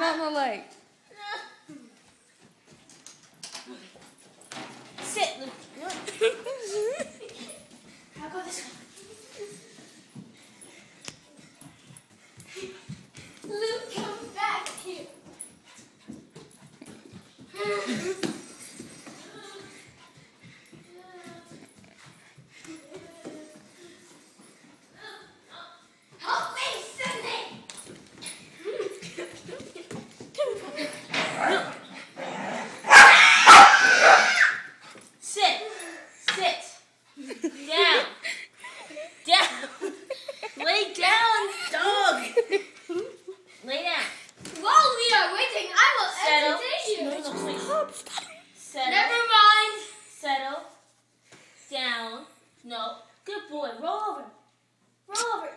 not in the light. Sit, Luke. I'll go this way. Luke, come back here. Help me, Sydney! Sit. Down. Lay down, dog. Lay down. While we are waiting, I will Settle. entertain you. No, please. Settle. Never mind. Settle. Down. No. Good boy. Roll over. Roll over.